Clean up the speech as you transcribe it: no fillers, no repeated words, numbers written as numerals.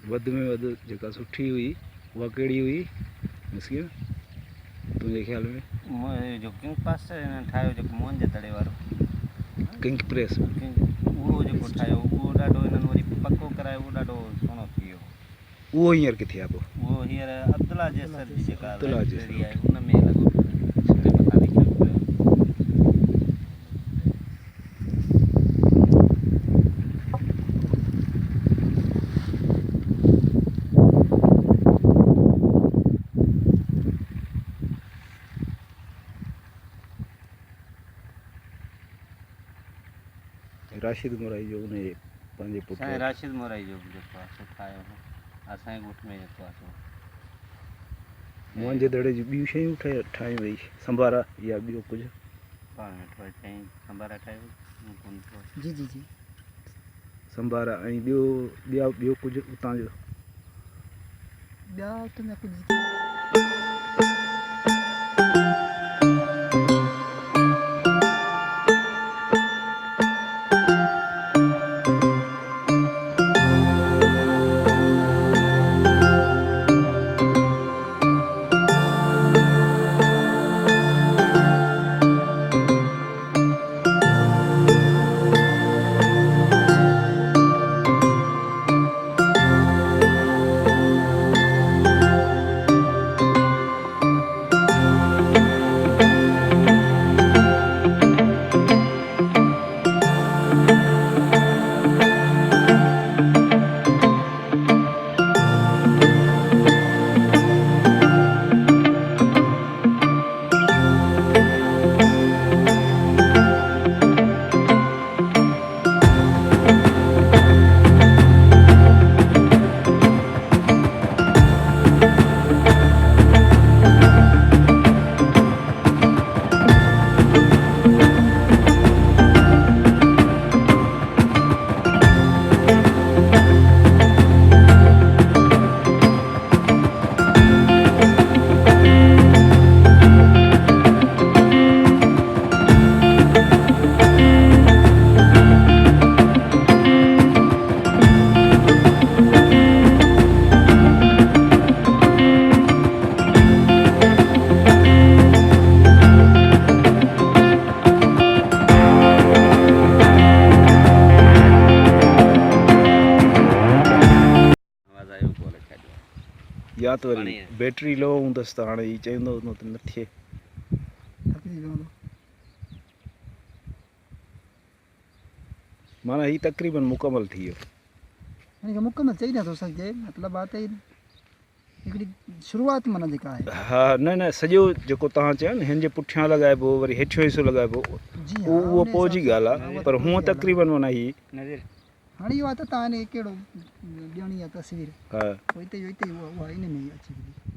वध में वध जेका सुठी हुई उहा कहिड़ी हुई मिस्किन तुंहिंजे ख्याल में? जो किंग पास ठाहियो जेको मोहन जे दड़े वारो किंग प्रेस उहो जेको ठाहियो उहो ॾाढो हिननि वरी पको करायो उहो ॾाढो सुहिणो थी वियो। उहो हींअर किथे आहे पोइ? उहो हींअर अब्दुल्ला जैसर जी जेका अब्दुल्ला लाइब्रेरी आहे उन में लॻो पियो मथां लिखियो पियो। राशिद मोराई जो उन पंहिंजे पुट साईं राशिद मोराई जो जेको आहे सो ठाहियो हो असांजे ॻोठ में जेको आहे सो मोहन जे दड़े जी ॿियूं शयूं ठाहियूं वई संभारा या ॿियो कुझु पाण वेठो चई संभारा ठाहियो कोन थियो। जी जी जी संभारा ऐं ॿियो कुझु उतां जो ॿिया त न कुझु या तो वरी बैटरी लो हूंदसि त हाणे हीअ चवंदो न त न थिए माना हीअ तक़रीबन मुकमल थी वियो मुकमल चई नथो सघिजे मतिलबु बात हिकिड़ी शुरूआत माना जेका आहे हा न सॼो जेको तव्हां चयो न हिन जे पुठियां लॻाइबो वरी हेठियों हिसो लॻाइबो उहो पोइ जी ॻाल्हि आहे पर हूअं तक़रीबन माना हीअ हाणे इहो आहे त तव्हां कहिड़ो ॾियणी आहे तस्वीर हा हिते जो हिते उहा इन में ई अची वेंदी